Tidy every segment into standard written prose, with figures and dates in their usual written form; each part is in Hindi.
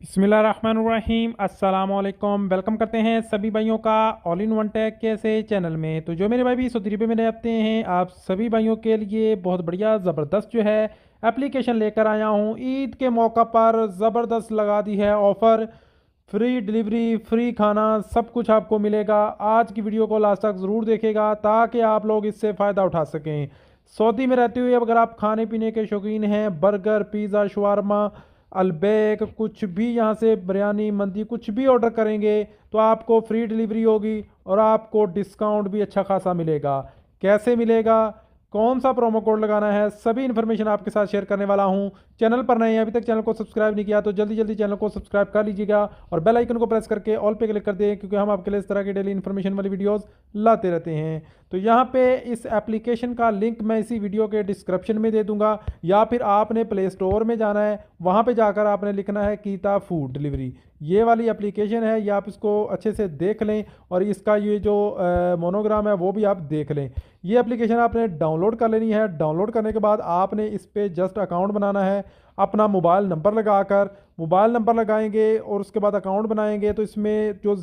बिस्मिल्लाहिर्रहमानिर्रहीम अस्सलाम वालेकुम। वेलकम करते हैं सभी भाइयों का ऑल इन वन टेक के ऐसे चैनल में। तो जो मेरे भाई भी सऊदी अरब में रहते हैं, आप सभी भाइयों के लिए बहुत बढ़िया ज़बरदस्त जो है एप्लीकेशन लेकर आया हूँ। ईद के मौका पर ज़बरदस्त लगा दी है ऑफ़र। फ्री डिलीवरी, फ्री खाना, सब कुछ आपको मिलेगा। आज की वीडियो को लास्ट तक ज़रूर देखेगा ताकि आप लोग इससे फ़ायदा उठा सकें। सऊदी में रहते हुए अगर आप खाने पीने के शौकीन हैं, बर्गर, पिज़्ज़ा, शवारमा, अलबैक, कुछ भी यहाँ से बिरयानी, मंदी कुछ भी ऑर्डर करेंगे तो आपको फ्री डिलीवरी होगी और आपको डिस्काउंट भी अच्छा खासा मिलेगा। कैसे मिलेगा, कौन सा प्रोमो कोड लगाना है, सभी इन्फॉर्मेशन आपके साथ शेयर करने वाला हूँ। चैनल पर नए हैं, अभी तक चैनल को सब्सक्राइब नहीं किया तो जल्दी जल्दी चैनल को सब्सक्राइब कर लीजिएगा और बेल आइकन को प्रेस करके ऑल पे क्लिक कर दें, क्योंकि हम आपके लिए इस तरह की डेली इन्फॉर्मेशन वाली वीडियोस लाते रहते हैं। तो यहाँ पे इस एप्लीकेशन का लिंक मैं इसी वीडियो के डिस्क्रिप्शन में दे दूंगा, या फिर आपने प्ले स्टोर में जाना है, वहाँ पे जाकर आपने लिखना है कीता फूड डिलीवरी। ये वाली एप्लीकेशन है, ये आप इसको अच्छे से देख लें और इसका ये जो मोनोग्राम है वो भी आप देख लें। ये एप्लीकेशन आपने डाउनलोड कर लेनी है। डाउनलोड करने के बाद आपने इस पर जस्ट अकाउंट बनाना है। अपना मोबाइल नंबर लगाकर मोबाइल नंबर लगाएंगे और उसके बाद अकाउंट बनाएंगे तो इसमें जो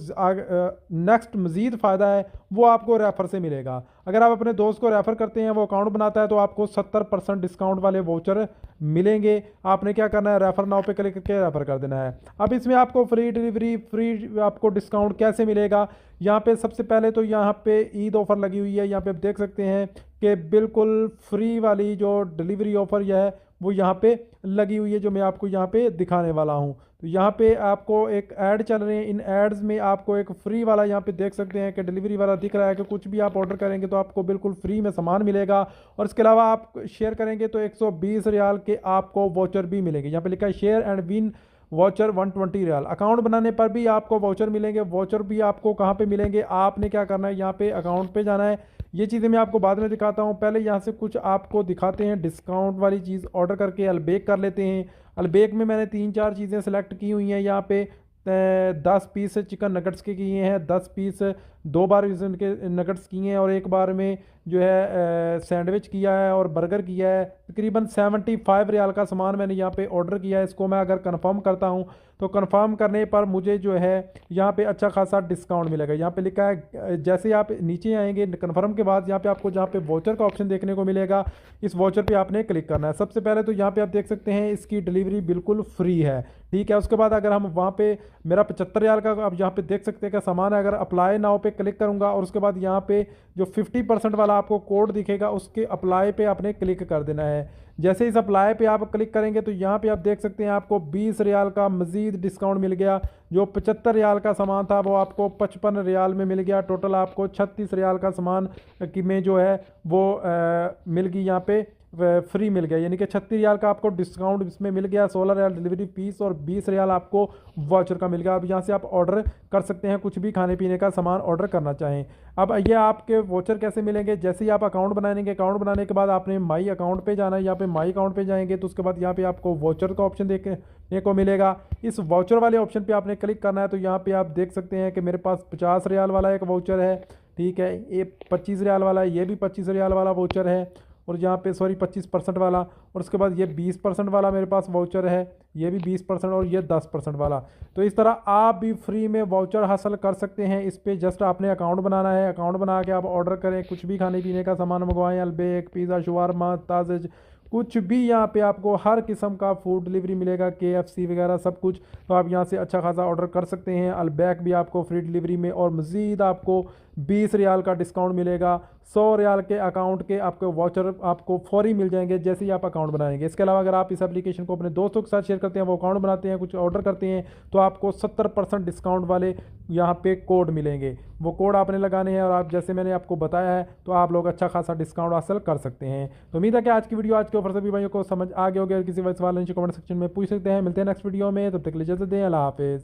नेक्स्ट मज़ीद फ़ायदा है वो आपको रेफ़र से मिलेगा। अगर आप अपने दोस्त को रेफ़र करते हैं, वो अकाउंट बनाता है, तो आपको 70% डिस्काउंट वाले वाउचर मिलेंगे। आपने क्या करना है, रेफ़र नाउ पे क्लिक करके रेफ़र कर देना है। अब इसमें आपको फ्री डिलीवरी, फ्री आपको डिस्काउंट कैसे मिलेगा। यहाँ पे सबसे पहले तो यहाँ पे ईद ऑफ़र लगी हुई है। यहाँ पे आप देख सकते हैं कि बिल्कुल फ्री वाली जो डिलीवरी ऑफ़र यह है वो यहाँ पे लगी हुई है, जो मैं आपको यहाँ पे दिखाने वाला हूँ। तो यहाँ पे आपको एक ऐड चल रहे हैं, इन एड्स में आपको एक फ्री वाला यहाँ पे देख सकते हैं कि डिलीवरी वाला दिख रहा है कि कुछ भी आप ऑर्डर करेंगे तो आपको बिल्कुल फ्री में सामान मिलेगा। और इसके अलावा आप शेयर करेंगे तो 120 रियाल के आपको वाउचर भी मिलेंगे। यहाँ पे लिखा है शेयर एंड विन वाउचर 120 रियाल। अकाउंट बनाने पर भी आपको वाउचर मिलेंगे। वाउचर भी आपको कहाँ पे मिलेंगे, आपने क्या करना है, यहाँ पे अकाउंट पे जाना है। ये चीज़ें मैं आपको बाद में दिखाता हूँ, पहले यहाँ से कुछ आपको दिखाते हैं। डिस्काउंट वाली चीज़ ऑर्डर करके अलबेक कर लेते हैं। अलबेक में मैंने 3-4 चीज़ें सेलेक्ट की हुई हैं। यहाँ पे 10 पीस चिकन नगट्स के किए हैं, 10 पीस 2 बार के नगट्स किए हैं और एक बार में जो है सैंडविच किया है और बर्गर किया है। तकरीबन 75 रियाल का सामान मैंने यहाँ पे ऑर्डर किया है। इसको मैं अगर कंफर्म करता हूँ तो कंफर्म करने पर मुझे जो है यहाँ पे अच्छा खासा डिस्काउंट मिलेगा। यहाँ पे लिखा है, जैसे आप नीचे आएंगे कंफर्म के बाद यहाँ पे आपको जहाँ पे वाउचर का ऑप्शन देखने को मिलेगा, इस वाउचर पे आपने क्लिक करना है। सबसे पहले तो यहाँ पे आप देख सकते हैं इसकी डिलीवरी बिल्कुल फ्री है, ठीक है। उसके बाद अगर हम वहाँ पे मेरा 75 रियाल का आप यहाँ पे देख सकते हैं का सामान है, अगर अप्लाई नाउ पे क्लिक करूँगा और उसके बाद यहाँ पे जो 50% वाला आपको कोड दिखेगा उसके अप्लाई पे आपने क्लिक कर देना है। जैसे इस अप्लाई पे आप क्लिक करेंगे तो यहाँ पे आप देख सकते हैं आपको 20 रियाल का मज़ीद डिस्काउंट मिल गया। जो 75 रियाल का सामान था वो आपको 55 रियाल में मिल गया। टोटल आपको 36 रियाल का सामान की में जो है वो मिल गई यहाँ पे फ्री मिल गया, यानी कि 36 रियाल का आपको डिस्काउंट इसमें मिल गया। 16 रियाल डिलीवरी फीस और 20 रियाल आपको वाउचर का मिल गया। अब यहाँ से आप ऑर्डर कर सकते हैं, कुछ भी खाने पीने का सामान ऑर्डर करना चाहें। अब ये आपके वाउचर कैसे मिलेंगे, जैसे ही आप अकाउंट बनाएंगे, अकाउंट बनाने के बाद आपने माई अकाउंट पे जाना है। यहाँ पे माई अकाउंट पे जाएंगे तो उसके बाद यहाँ पे आपको वाउचर का ऑप्शन देखने को मिलेगा। इस वाउचर वाले ऑप्शन पे आपने क्लिक करना है। तो यहाँ पे आप देख सकते हैं कि मेरे पास 50 रियाल वाला एक वाउचर है, ठीक है। ये 25 रियाल वाला है, ये भी 25 रियाल वाला वाउचर है और यहाँ पे सॉरी 25% वाला, और उसके बाद ये 20% वाला मेरे पास वाउचर है, ये भी 20% और ये 10% वाला। तो इस तरह आप भी फ्री में वाउचर हासिल कर सकते हैं। इस पर जस्ट आपने अकाउंट बनाना है। अकाउंट बना के आप ऑर्डर करें, कुछ भी खाने पीने का सामान मंगवाएं, अलबेक, पिज़्ज़ा, शवारमा, ताज़े, कुछ भी यहाँ पे आपको हर किस्म का फूड डिलीवरी मिलेगा, KFC वगैरह सब कुछ। तो आप यहाँ से अच्छा खासा ऑर्डर कर सकते हैं। अलबैक भी आपको फ्री डिलीवरी में और मज़ीद आपको 20 रियाल का डिस्काउंट मिलेगा। 100 रियाल के अकाउंट के आपको वाउचर आपको फौरी मिल जाएंगे जैसे ही आप अकाउंट बनाएंगे। इसके अलावा अगर आप इस एप्लीकेशन को अपने दोस्तों के साथ शेयर करते हैं, वो अकाउंट बनाते हैं, कुछ ऑर्डर करते हैं, तो आपको 70% डिस्काउंट वाले यहाँ पे कोड मिलेंगे। वो कोड आपने लगाने हैं और आप जैसे मैंने आपको बताया है तो आप लोग अच्छा खासा डिस्काउंट हासिल कर सकते हैं। तो उम्मीद है कि आज की वीडियो, आज के ऑफर सभी भाइयों को समझ आ गया होगा। किसी वजह सवाल नीचे कमेंट सेक्शन में पूछ सकते हैं। मिलते हैं नेक्स्ट वीडियो में, तब तक के लिए इजाज़त दें। अल्लाह हाफिज़।